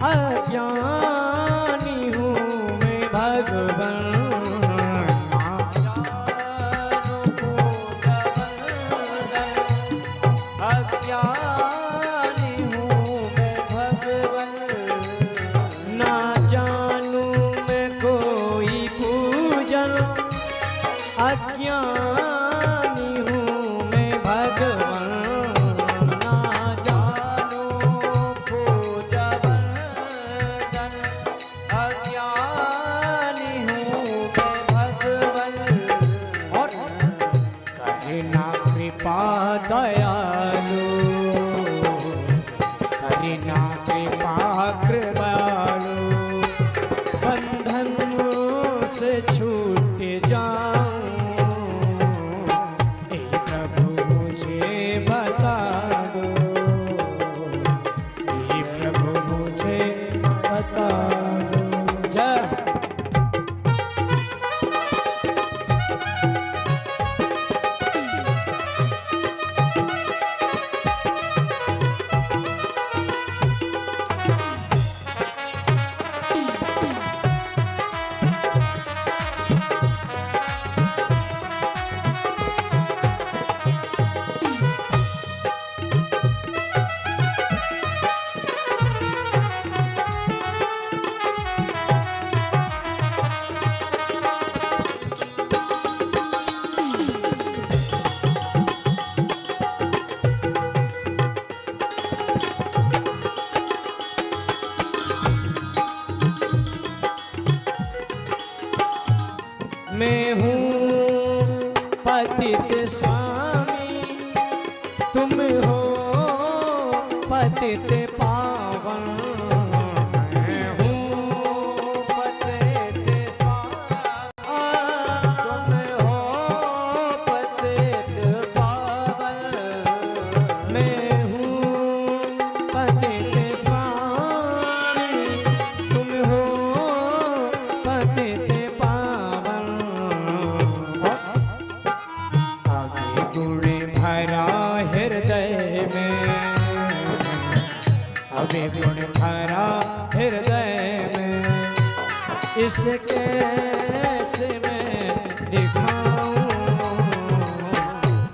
अज्ञानी हूँ मैं भगवान, अज्ञानी हूँ मैं भगवन, ना जानू मैं कोई पूजन, अज्ञानी हूँ मैं भगवान, ना जानो पूजा बंधन, अज्ञानी हूँ मैं भगवन। और करुणा कृपा दयालु, करुणा कृपा कृपालु, बंधन से छूट जाऊं, हे प्रभु मुझे बता दो, हे प्रभु मुझे बता दो। जय मैं हूँ पतित स्वामी, तुम हो पतित पावन, मैं हूँ पतित पावन, तुम हो पतित पावन, मैं हूँ पतित स्वामी, तुम हो पतित पावन, आगे गुण भरा हृदय में, अभी गुण भरा हृदय में, इसके से मैं दिखाऊं,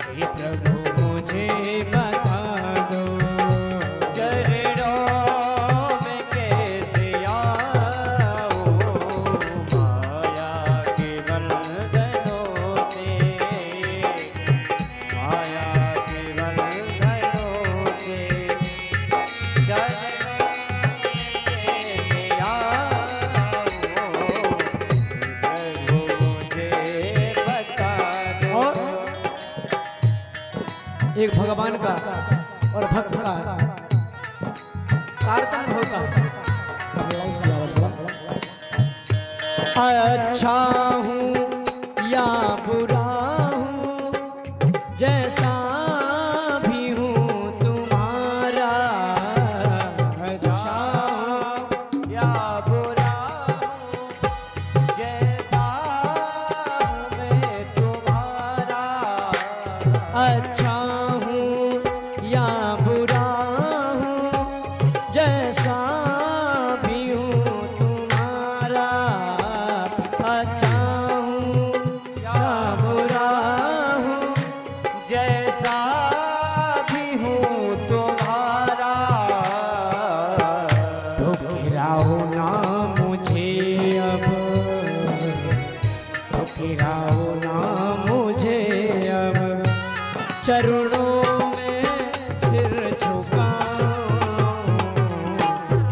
हे प्रभु मुझे बता दो, चरणों में कैसे आऊं, माया के बंधनों से, माया के बंधनों से, चरणों में कैसे आऊं, प्रभु मुझे बता दो। और एक भगवान का और भक्त का तारतम्य होता है। अच्छा हूँ या बुरा हूँ, जैसा भी हूँ तुम्हारा, अच्छा हूँ या बुरा जैसा मैं तुम्हारा, अच्छा हूँ या बुरा हूँ, जैसा भी हूँ तुम्हारा, अच्छा हूँ या बुरा हूँ, जैसा भी हूँ तुम्हारा, ठुकराओ ना मुझे अब, ठुकराओ ना मुझे अब, चरणों में सिर झुकाऊं,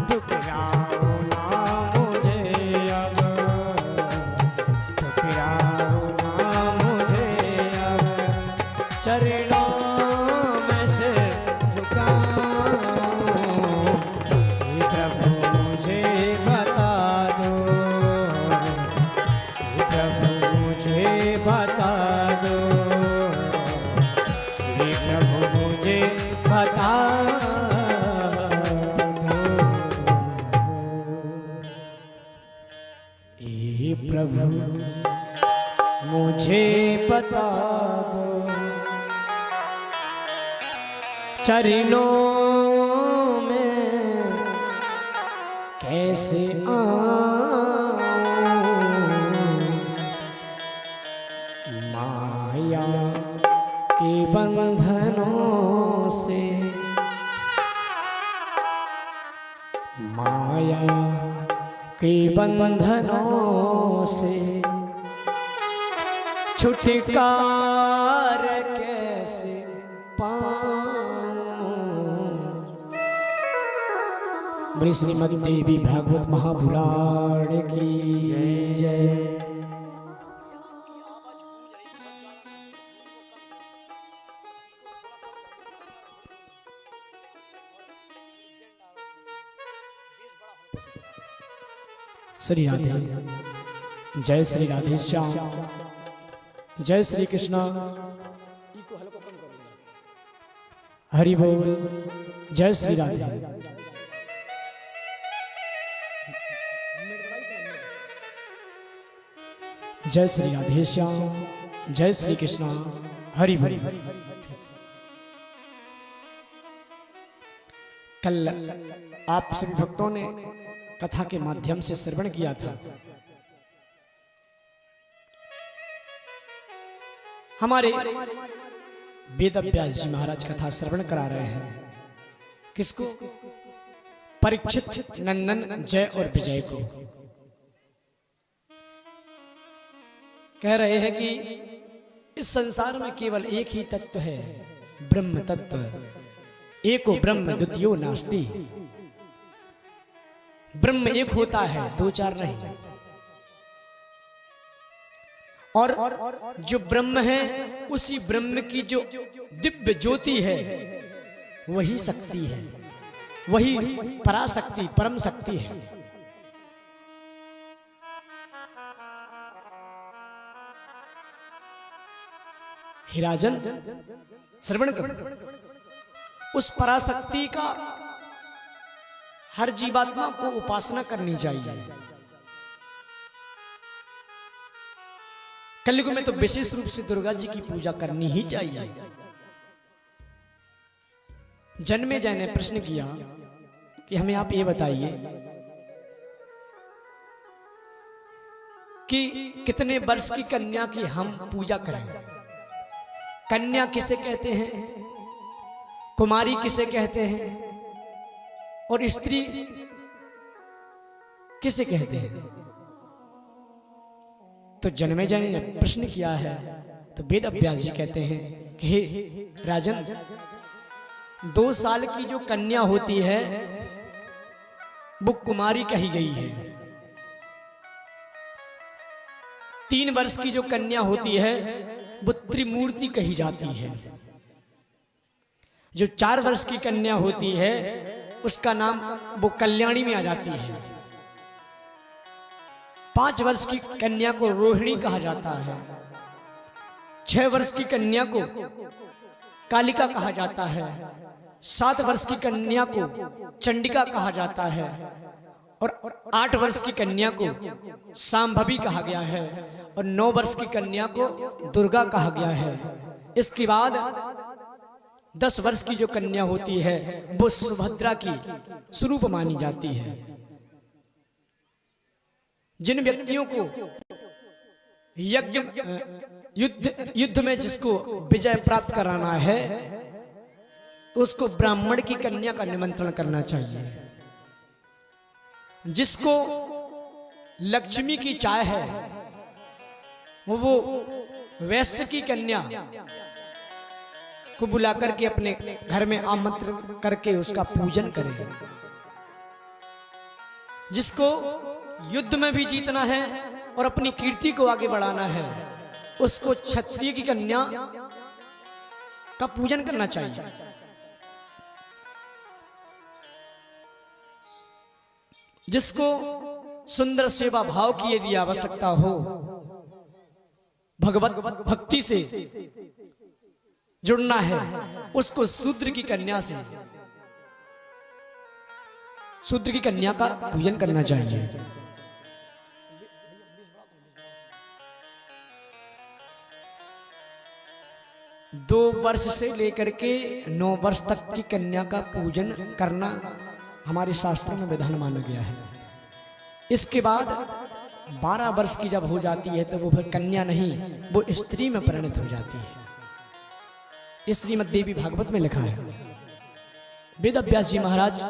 ठुकराओ ना मुझे अब, ठुकराओ ना मुझे अब, चरणों में सिर झुकाऊं, हे प्रभु मुझे बता दो, हे प्रभु मुझे बता दो, हे प्रभु मुझे बता दो, हे प्रभु मुझे बता दो, चरणों में कैसे आऊं माया के बंधनों से, माया के बंधनों से छुटकार कैसे पाऊं। श्री श्रीमद् देवी भागवत महापुराण की जय। श्री राधे, जय श्री राधे श्याम, जय श्री कृष्णा। हरि बोल, जय श्री राधे। जय श्री राधे श्याम, जय श्री कृष्णा। हरि बोल। कल आप सभी भक्तों ने कथा के माध्यम से श्रवण किया था। हमारे वेद व्यास जी महाराज कथा श्रवण करा रहे हैं। किसको? परीक्षित नंदन जय और विजय को। कह रहे हैं कि इस संसार में केवल एक ही तत्व है, ब्रह्म तत्व। एको ब्रह्म द्वितीयो नास्ति। ब्रह्म एक होता है, दो चार नहीं। और जो ब्रह्म है, उसी ब्रह्म की जो दिव्य ज्योति है, वही शक्ति है, वही पराशक्ति, परम शक्ति है। हे राजन, श्रवण करो। उस पराशक्ति का हर जीवात्मा को उपासना करनी चाहिए। कलयुग में तो विशेष रूप से दुर्गा जी की पूजा करनी ही चाहिए। जन्मे जय ने प्रश्न किया कि हमें आप ये बताइए कि कितने वर्ष की कन्या की हम पूजा करें। कन्या किसे कहते हैं, कुमारी किसे कहते हैं, और स्त्री किसे कहते हैं? तो जन्मेजय ने जब प्रश्न किया है तो वेद व्यास जी कहते हैं कि हे राजन, 2 साल की जो कन्या होती है वो कुमारी कही गई है। 3 वर्ष की जो कन्या होती है वो त्रिमूर्ति कही जाती है। जो 4 वर्ष की कन्या होती है उसका नाम वो कल्याणी में आ जाती है। 5 वर्ष की कन्या को रोहिणी कहा जाता है। 6 वर्ष की कन्या को कालिका कहा जाता है। 7 वर्ष की कन्या को चंडिका कहा जाता है। और 8 वर्ष की कन्या को सांभवी कहा गया है। और 9 वर्ष की कन्या को दुर्गा कहा गया है। इसके बाद 10 वर्ष की जो कन्या होती है वो सुभद्रा की स्वरूप मानी जाती है। जिन व्यक्तियों को युद्ध में जिसको विजय प्राप्त कराना है तो उसको ब्राह्मण की कन्या का निमंत्रण करना चाहिए। जिसको लक्ष्मी की चाह है वो वैश्य की कन्या को बुला करके अपने घर में आमंत्रित करके उसका पूजन करे। जिसको युद्ध में भी जीतना है और अपनी कीर्ति को आगे बढ़ाना है उसको क्षत्रिय की कन्या का पूजन करना चाहिए। जिसको सुंदर सेवा भाव की यदि आवश्यकता हो, भगवत भक्ति से जुड़ना है, उसको शूद्र की कन्या से, शूद्र की कन्या का पूजन करना चाहिए। 2 वर्ष से लेकर के 9 वर्ष तक की कन्या का पूजन करना हमारे शास्त्रों में विधान माना गया है। इसके बाद 12 वर्ष की जब हो जाती है तो वो फिर कन्या नहीं, वो स्त्री में परिणत हो जाती है। श्रीमद् देवी भागवत में लिखा है। वेद व्यास जी महाराज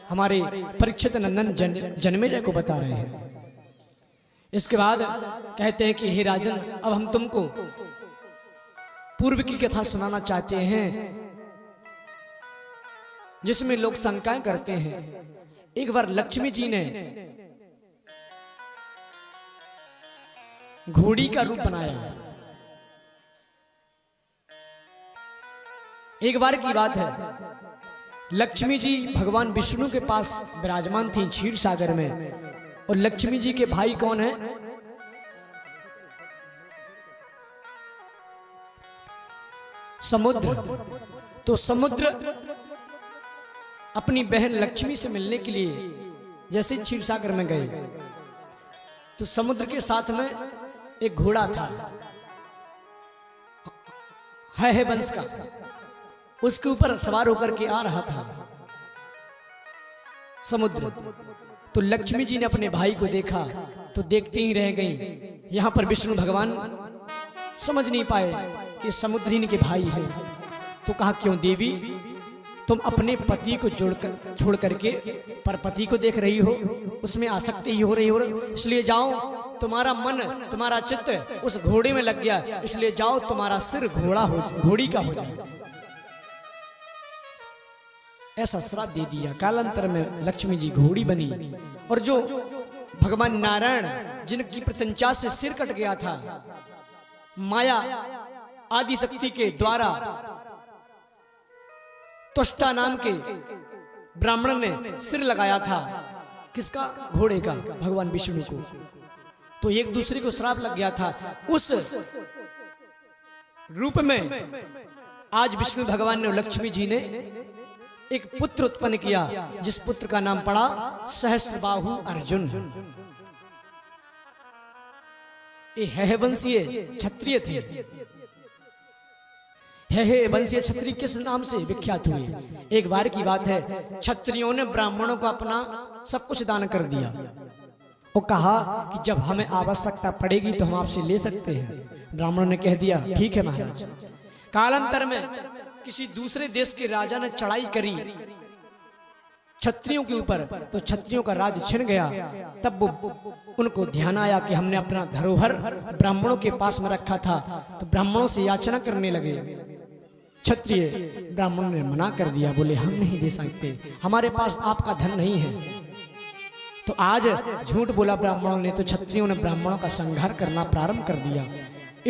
हमारे परीक्षित नंदन जन्मेजय को बता रहे हैं। इसके बाद कहते हैं कि हे राजन, अब हम तुमको पूर्व की कथा सुनाना चाहते हैं जिसमें लोग शंकाएं करते हैं। एक बार लक्ष्मी जी ने घोड़ी का रूप बनाया। एक बार की बात है, लक्ष्मी जी भगवान विष्णु के पास विराजमान थी क्षीर सागर में। और लक्ष्मी जी के भाई कौन है? समुद्र। तो समुद्र अपनी बहन लक्ष्मी से मिलने के लिए जैसे क्षीर सागर में गए तो समुद्र के साथ में एक घोड़ा था, है वंश का, उसके ऊपर सवार होकर के आ रहा था समुद्र। तो लक्ष्मी जी ने अपने भाई को देखा तो देखते ही रह गई। यहां पर विष्णु भगवान समझ नहीं पाए कि समुद्र ही के भाई है। तो कहा, क्यों देवी, तुम अपने पति को छोड़ करके परपति को देख रही हो, उसमें आसक्ति ही हो रही हो, इसलिए जाओ, तुम्हारा मन तुम्हारा चित्त उस घोड़े में लग गया, इसलिए जाओ तुम्हारा सिर घोड़ी का हो जाए। ऐसा श्राप दे दिया। कालांतर में लक्ष्मी जी घोड़ी बनी। और जो भगवान नारायण जिनकी प्रत्यंचा से सिर कट गया था, माया आदि शक्ति के द्वारा त्वष्टा नाम के ब्राह्मण ने सिर लगाया था। किसका? घोड़े का, भगवान विष्णु को। तो एक दूसरे को श्राप लग गया था। उस रूप में आज विष्णु भगवान ने, लक्ष्मी जी ने एक पुत्र उत्पन्न किया, जिस पुत्र का नाम पड़ा सहस्रबाहु अर्जुन। ये है वंशीय क्षत्रिय थे। है वंशीय क्षत्रिय किस नाम से विख्यात हुए? एक बार की बात है, क्षत्रियों ने ब्राह्मणों को अपना सब कुछ दान कर दिया और कहा कि जब हमें आवश्यकता पड़ेगी तो हम आपसे ले सकते हैं। ब्राह्मणों ने कह दिया, ठीक है महाराज। कालांतर में किसी दूसरे देश के राजा ने चढ़ाई करी क्षत्रियों के ऊपर, तो क्षत्रियों का राज छिन गया। तब उनको ध्यान आया कि हमने अपना धरोहर ब्राह्मणों के पास में रखा था, तो ब्राह्मणों से याचना करने लगे क्षत्रिय। ब्राह्मणों ने मना कर दिया, बोले हम नहीं दे सकते, हमारे पास आपका धन नहीं है। तो आज झूठ बोला ब्राह्मणों ने, तो क्षत्रियों ने ब्राह्मणों का संहार करना प्रारंभ कर दिया,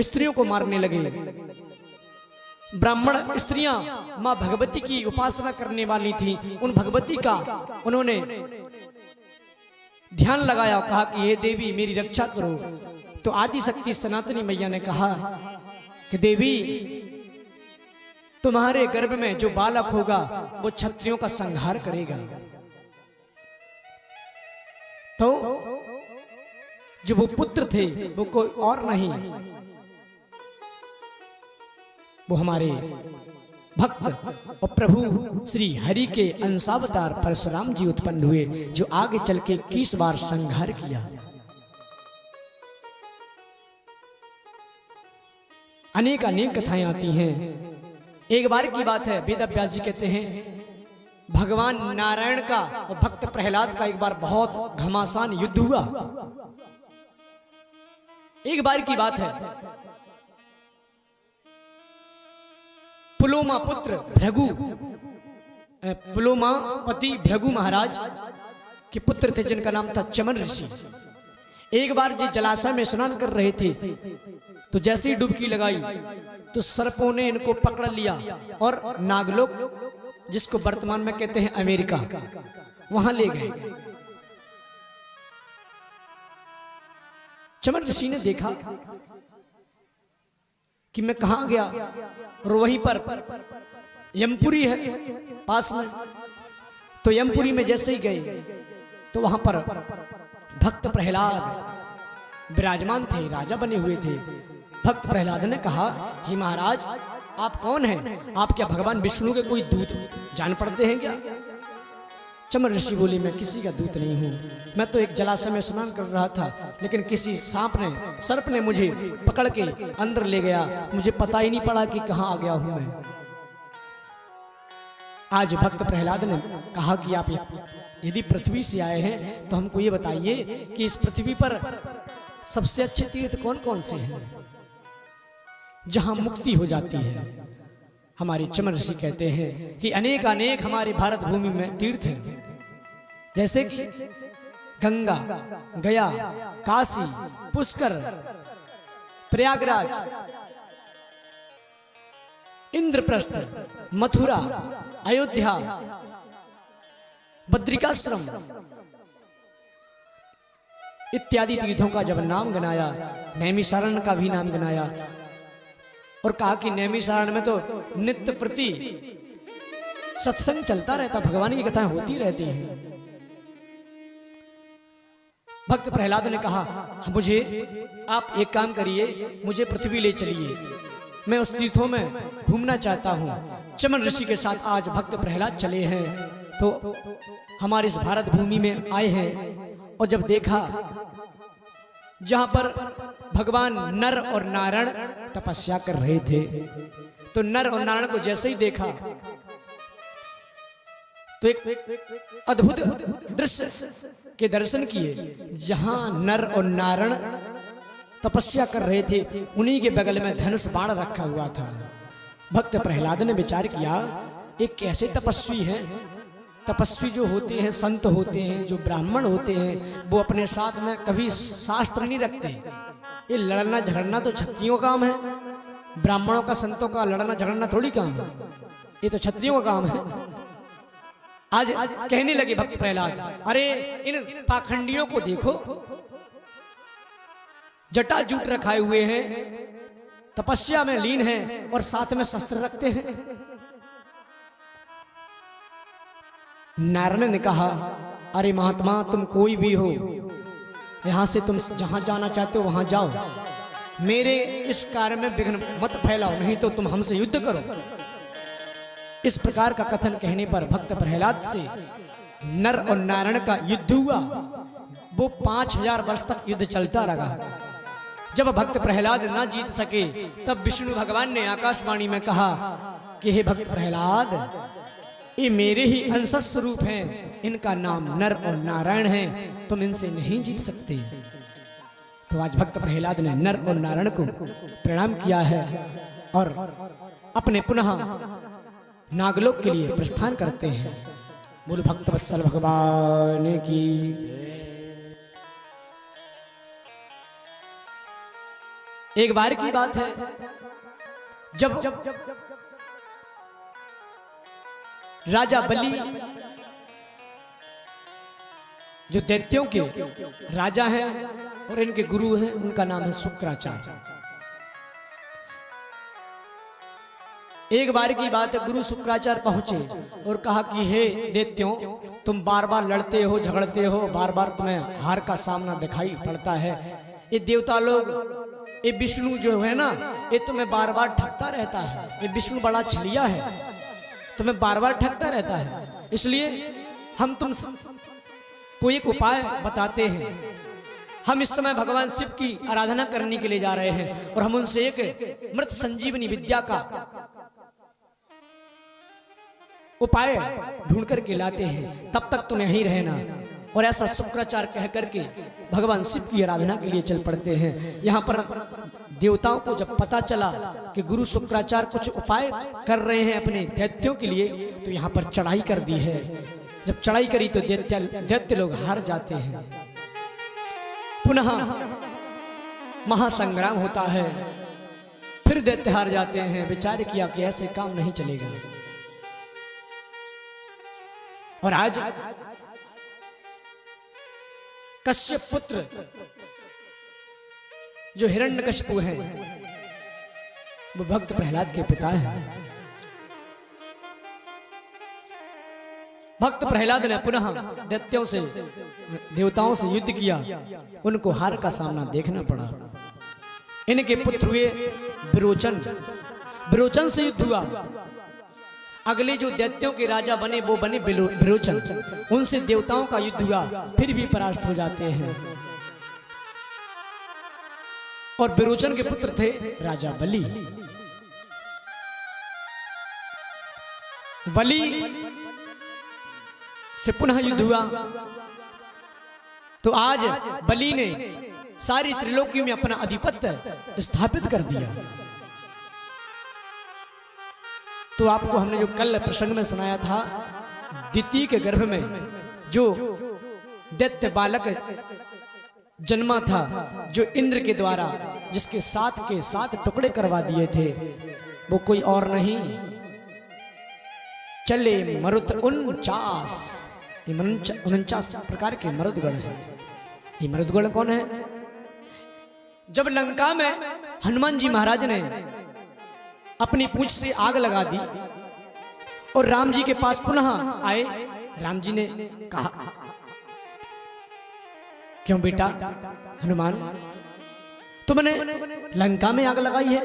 स्त्रियों को मारने लगे। ब्राह्मण स्त्रियां मां भगवती की उपासना करने वाली थी, उन भगवती का उन्होंने ध्यान लगाया, कहा कि हे देवी मेरी रक्षा करो। तो आदि शक्ति सनातनी मैया ने कहा कि देवी, तुम्हारे गर्भ में जो बालक होगा वो क्षत्रियों का संहार करेगा। तो जो वो पुत्र थे वो कोई और नहीं, वो हमारे भक्त और प्रभु श्री हरि के अंशावतार परशुराम जी उत्पन्न हुए, जो आगे चल के 21 बार संहार किया। अनेक अनेक कथाएं आती हैं। एक बार की बात है, वेद व्यास जी कहते हैं भगवान नारायण का और भक्त प्रहलाद का एक बार बहुत घमासान युद्ध हुआ। एक बार की बात है, पुलोमा पुत्र भृगु, पुलोमा पति भृगु महाराज के पुत्र थे, जिनका नाम था चमन ऋषि। एक बार जी जलाशय में स्नान कर रहे थे, तो जैसे ही डुबकी लगाई तो सर्पों ने इनको पकड़ लिया और नागलोक, जिसको वर्तमान में कहते हैं अमेरिका, वहां ले गए। चमन ऋषि ने देखा कि मैं कहां गया, और वहीं पर यमपुरी है पास में। तो यमपुरी में जैसे ही गए तो वहां पर भक्त प्रहलाद विराजमान थे, राजा बने हुए थे। भक्त प्रहलाद ने कहा, हे महाराज आप कौन हैं? आप क्या भगवान विष्णु के कोई दूत जान पड़ते हैं क्या? चमर ऋषि बोले, मैं किसी का दूत नहीं हूँ, मैं तो एक जलाशय में स्नान कर रहा था, लेकिन किसी सर्प ने मुझे पकड़ के अंदर ले गया, मुझे पता ही नहीं पड़ा कि कहाँ आ गया हूँ मैं। आज भक्त प्रहलाद ने कहा कि आप यदि पृथ्वी से आए हैं तो हमको ये बताइए कि इस पृथ्वी पर सबसे अच्छे तीर्थ कौन कौन से हैं जहां मुक्ति हो जाती है। हमारे चमन ऋषि कहते हैं कि अनेक अनेक हमारे भारत भूमि में तीर्थ हैं, जैसे कि गंगा, गया, काशी, पुष्कर, प्रयागराज, इंद्रप्रस्थ, मथुरा, अयोध्या, बद्रिकाश्रम इत्यादि तीर्थों का जब नाम गिनाया, नैमिषारण्य का भी नाम गिनाया और कहा कि नैमिषारण्य में तो नित्य प्रति सत्संग चलता रहता, भगवान की कथाएं होती रहती हैं। भक्त प्रहलाद ने कहा, मुझे आप एक काम करिए, मुझे पृथ्वी ले चलिए, मैं उस तीर्थों में घूमना चाहता हूँ। चमन ऋषि के साथ आज भक्त प्रहलाद चले हैं, तो हमारे इस भारत भूमि में आए हैं और जब देखा जहां पर भगवान नर और नारायण तपस्या कर रहे थे, तो नर और नारायण को जैसे ही देखा तो एक अद्भुत दृश्य के दर्शन किए। जहां नर और नारायण तपस्या कर रहे थे, उन्हीं के बगल में धनुष बाण रखा हुआ था। भक्त प्रहलाद ने विचार किया, एक कैसे तपस्वी हैं। तपस्वी जो होते हैं, संत होते हैं, जो ब्राह्मण होते हैं, वो अपने साथ में कभी शास्त्र नहीं रखते। ये लड़ना झगड़ना तो क्षत्रियों का काम है, ब्राह्मणों का, संतों का लड़ना झगड़ना थोड़ी काम है, ये तो क्षत्रियों का काम है। आज कहने लगे भक्त प्रहलाद, अरे इन पाखंडियों को देखो, जटा जूट रखाए हुए हैं, तपस्या में लीन हैं और साथ में शस्त्र रखते हैं। नारायण ने कहा, अरे महात्मा, तुम कोई भी हो, यहां से तुम जहां जाना चाहते हो वहां जाओ, मेरे इस कार्य में विघ्न मत फैलाओ, नहीं तो तुम हमसे युद्ध करो। इस प्रकार का कथन कहने पर भक्त प्रहलाद से नर और नारायण का युद्ध हुआ। वो 5000 वर्ष तक युद्ध चलता रहा। जब भक्त प्रहलाद ना जीत सके, तब विष्णु भगवान ने आकाशवाणी में कहा कि हे भक्त प्रहलाद, ये मेरे ही अंश स्वरूप हैं, इनका नाम नर और नारायण है, तुम इनसे नहीं जीत सकते। तो आज भक्त प्रहलाद ने नर और नारायण को प्रणाम किया है और अपने पुनः नागलोक के लिए प्रस्थान करते हैं। बोलो भक्त वत्सल भगवान की। एक बार की बात है, जब राजा बलि, जो दैत्यों के राजा हैं और इनके गुरु हैं, उनका नाम है शुक्राचार्य। एक बार की बात है, गुरु शुक्राचार्य पहुंचे और कहा कि हे दैत्यों, तुम बार बार लड़ते हो, झगड़ते हो, बार बार तुम्हें हार का सामना दिखाई पड़ता है। ये देवता लोग, ये विष्णु जो है ना, ये तुम्हें बार बार ठगता रहता है। ये विष्णु बड़ा छलिया है, तुम्हें बार बार ठगता रहता है। इसलिए हम तुम को एक उपाय बताते हैं। हम इस समय भगवान शिव की आराधना करने के लिए जा रहे हैं और हम उनसे एक मृत संजीवनी विद्या का उपाय ढूंढ करके लाते हैं, तब तक तुम यहीं रहना। और ऐसा शुक्राचार्य कह करके भगवान शिव की आराधना के लिए चल पड़ते हैं। यहाँ पर देवताओं को जब पता चला कि गुरु शुक्राचार्य कुछ उपाय कर रहे हैं अपने दैत्यों के लिए, तो यहाँ पर चढ़ाई कर दी है। जब चढ़ाई करी तो दैत्य लोग हार जाते हैं। पुनः महासंग्राम होता है, फिर दैत्य हार जाते हैं। विचार किया कि ऐसे काम नहीं चलेगा। और आज कश्यप पुत्र जो हिरण्यकशिपु हैं, वो भक्त प्रहलाद के पिता हैं। भक्त प्रहलाद ने पुनः दैत्यों से, देवताओं से युद्ध किया, उनको हार का सामना देखना पड़ा। इनके पुत्र हुए विरोचन, विरोचन से युद्ध हुआ। अगले जो दैत्यों के राजा बने वो बने विरोचन। उनसे देवताओं का युद्ध हुआ, फिर भी परास्त हो जाते हैं। और विरोचन के पुत्र थे राजा बलि। बलि से पुनः युद्ध हुआ, तो आज बलि ने सारी त्रिलोकी में अपना आधिपत्य स्थापित कर दिया। तो आपको हमने जो कल प्रसंग में सुनाया था, दिति के गर्भ में जो दैत्य बालक जन्मा था, जो इंद्र के द्वारा जिसके 7 के 7 टुकड़े करवा दिए थे, वो कोई और नहीं, चले मरुत 49। ये 49 प्रकार के मरुदगण हैं। ये मरुदगण कौन है? जब लंका में हनुमान जी महाराज ने अपनी पूंछ से आग लगा दी और राम जी के पास पुनः आए, राम जी ने कहा, क्यों बेटा हनुमान, तुमने लंका में आग लगाई है?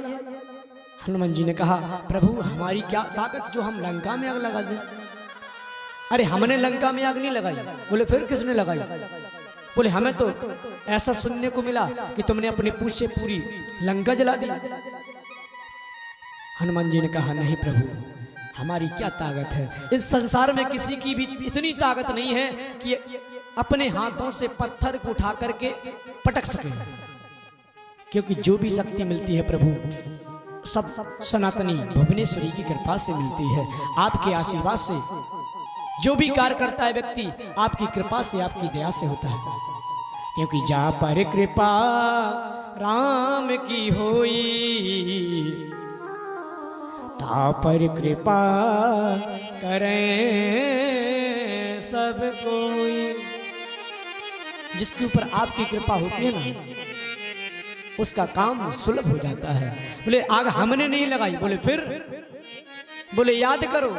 हनुमान जी ने कहा, प्रभु हमारी क्या ताकत जो हम लंका में आग लगा दें? अरे हमने लंका में आग नहीं लगाई। बोले फिर किसने लगाई? बोले हमें तो ऐसा सुनने को मिला कि तुमने अपनी पूंछ से पूरी लंका जला दी। हनुमान जी ने कहा, नहीं प्रभु, हमारी क्या ताकत है? इस संसार में किसी की भी इतनी ताकत नहीं है कि अपने हाथों से पत्थर को उठा करके पटक सके, क्योंकि जो भी शक्ति मिलती है प्रभु सब सनातनी भुवनेश्वरी की कृपा से मिलती है। आपके आशीर्वाद से जो भी कार्य करता है व्यक्ति, आपकी कृपा से, आपकी दया से होता है। क्योंकि जा पर कृपा राम की होई, ता पर कृपा करें सब कोई। जिसके ऊपर आपकी कृपा होती है ना, उसका काम सुलभ हो जाता है। बोले आग हमने नहीं लगाई। बोले फिर? बोले याद करो,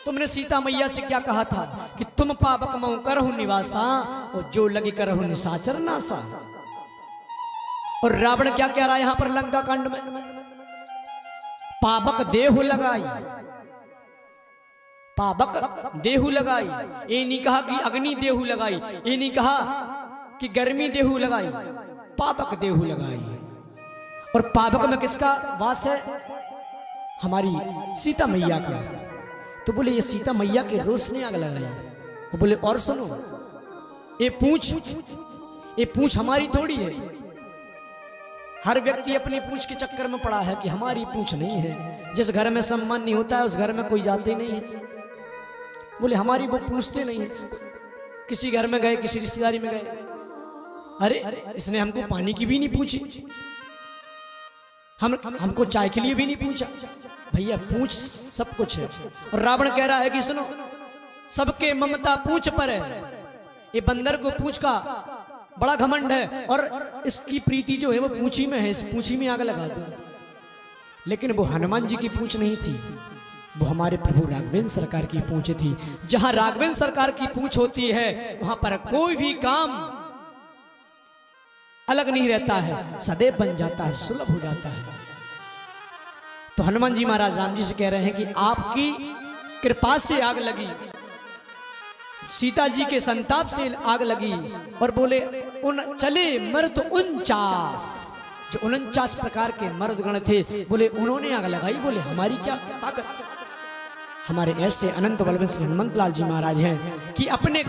तुमने सीता मैया से क्या कहा था कि तुम पावक मऊ करहु निवासा और जो लगी करहु निशाचर नासा। और रावण क्या कह रहा है यहां पर लंका कांड में? पावक देहु लगाई, पावक देहु लगाई। ये नहीं कहा कि अग्नि देहु लगाई, ये नहीं कहा कि गर्मी देहु लगाई, पावक देहु लगाई। और पावक में किसका वास है? हमारी सीता मैया का। तो बोले ये सीता मैया के रोष ने आग लगाई। वो बोले और सुनो, ये पूंछ हमारी थोड़ी है। हर व्यक्ति अपनी पूंछ के चक्कर में पड़ा है कि हमारी पूंछ नहीं है। जिस घर में सम्मान नहीं होता है उस घर में कोई जाते नहीं है। बोले हमारी वो पूछते नहीं है। किसी घर में गए, किसी रिश्तेदारी में गए, अरे इसने हमको पानी की भी नहीं पूछी, हमको चाय के लिए भी नहीं पूछा। भैया पूछ सब कुछ है। और रावण कह रहा है कि सुनो, सबके ममता पूछ पर है। ये बंदर को पूछ का बड़ा घमंड है और इसकी प्रीति जो है वो पूंछी में है, इस पूंछी में आग लगा दो। लेकिन वो हनुमान जी की पूंछ नहीं थी, वो हमारे प्रभु राघवेंद्र सरकार की पूंछ थी। जहां राघवेंद्र सरकार की पूंछ होती है वहां पर कोई भी काम अलग नहीं रहता है, सदैव बन जाता है, सुलभ हो जाता है। तो हनुमान जी महाराज राम जी से कह रहे हैं कि आपकी कृपा से आग लगी, सीता जी के संताप से आग लगी। और बोले चले मर्द 49, जो 49 प्रकार के मर्दगण थे, बोले उन्होंने आग लगाई। बोले हमारी क्या ताकत? हमारे ऐसे अनंत बलवंत श्री हनुमंत लाल जी महाराज हैं कि अपने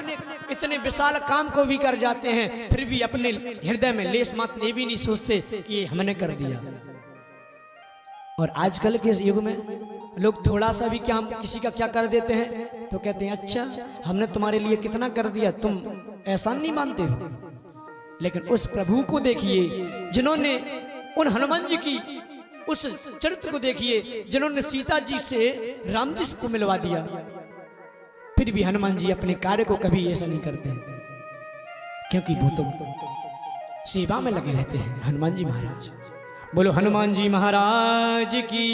इतने विशाल काम को भी कर जाते हैं, फिर भी अपने हृदय में लेस मात्र ये भी नहीं सोचते कि हमने कर दिया। और आजकल के इस युग में लोग थोड़ा सा भी क्या, हम किसी का क्या कर देते हैं तो कहते हैं अच्छा हमने तुम्हारे लिए कितना कर दिया, तुम एहसान नहीं मानते हो। लेकिन उस प्रभु को देखिए जिन्होंने उन हनुमान जी की उस चरित्र को देखिए जिन्होंने सीता जी से राम जी को मिलवा दिया। फिर भी हनुमान जी अपने कार्य को कभी ऐसा नहीं करते हैं, क्योंकि वो तो सेवा में लगे रहते हैं। हनुमान जी महाराज, बोलो हनुमान जी महाराज की।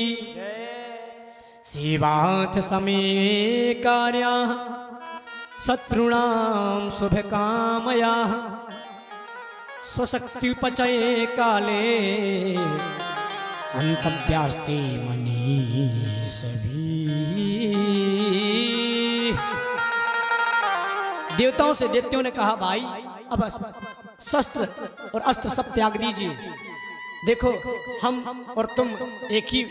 सेवाथ समय कार्या शत्रुणाम शुभ कामया स्वशक्ति उपचये काले अंतभ्यास्ते मनीष भी। देवताओं से दैत्यों ने कहा भाई अब शस्त्र और अस्त्र सब त्याग दीजिए। देखो हम और तुम एक ही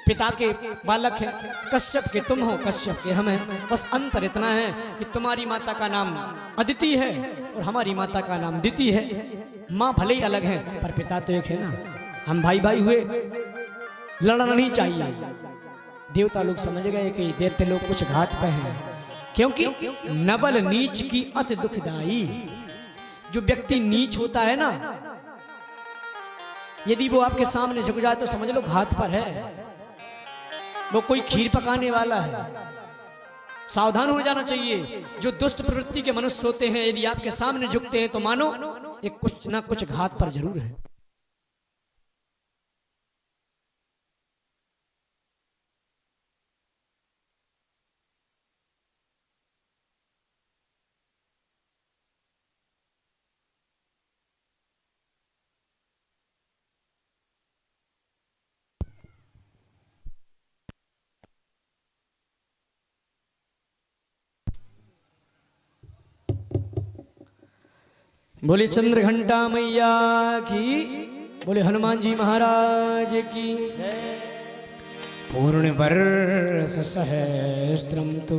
पिता के बालक हैं, कश्यप के तुम हो, कश्यप के हम हैं। बस अंतर इतना है कि तुम्हारी माता का नाम अदिति है और हमारी माता का नाम दिति है। माँ भले ही अलग है पर पिता तो एक है ना। हम भाई भाई हुए, लड़ना नहीं चाहिए। देवता लोग समझ गए कि दैत्य लोग कुछ घात पे हैं, क्योंकि नवल नीच की अति दुखदाई। जो व्यक्ति नीच होता है ना, यदि वो आपके सामने झुक जाए तो समझ लो घात पर है, वो कोई खीर पकाने वाला है। सावधान हो जाना चाहिए। जो दुष्ट प्रवृत्ति के मनुष्य होते हैं, यदि आपके सामने झुकते हैं तो मानो एक कुछ ना कुछ घात पर जरूर है। बोले चंद्र घंटा मैया की, बोले हनुमान जी महाराज की। पूर्ण वर्ष सहस्त्रम तो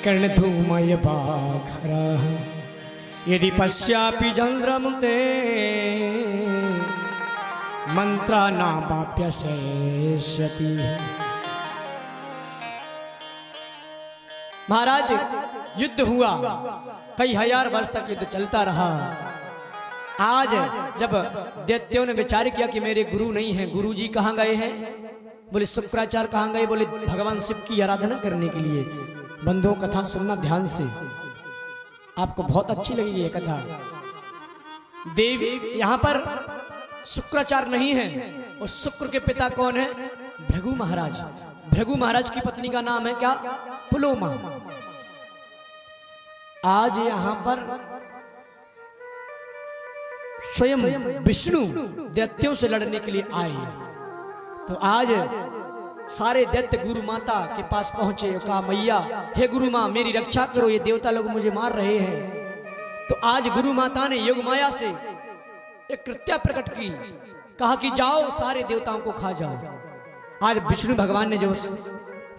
कर्णधूमय बाघरा यदि पश्यापि चंद्रम ते मंत्रा नापाप्य शेष्यति। महाराज युद्ध हुआ, कई हजार वर्ष तक युद्ध चलता रहा। आज जब दैत्यों ने विचार किया कि मेरे गुरु नहीं हैं, गुरु जी कहाँ गए हैं? बोले शुक्राचार्य कहाँ गए? बोले भगवान शिव की आराधना करने के लिए। बंधुओं कथा सुनना ध्यान से, आपको बहुत अच्छी लगेगी ये कथा। देवी यहाँ पर शुक्राचार्य नहीं है, और शुक्र के पिता कौन है? भृगु महाराज। भृगु महाराज की पत्नी का नाम है क्या? पुलोमा। आज यहां पर स्वयं विष्णु दैत्यों से लड़ने के लिए आए। तो आज सारे दैत्य गुरु माता के पास पहुंचे, कहा मैया हे गुरु मां मेरी रक्षा करो, ये देवता लोग मुझे मार रहे हैं। तो आज गुरु माता ने योग माया से एक कृत्या प्रकट की, कहा कि जाओ सारे देवताओं को खा जाओ। आज विष्णु भगवान ने जब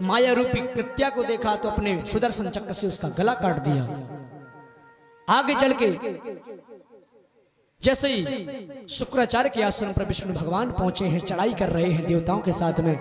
माया रूपी कृत्या को देखा तो अपने सुदर्शन चक्र से उसका गला काट दिया। आगे चल के जैसे ही शुक्राचार्य के आश्रम पर विष्णु भगवान पहुंचे हैं, चढ़ाई कर रहे हैं देवताओं के साथ में,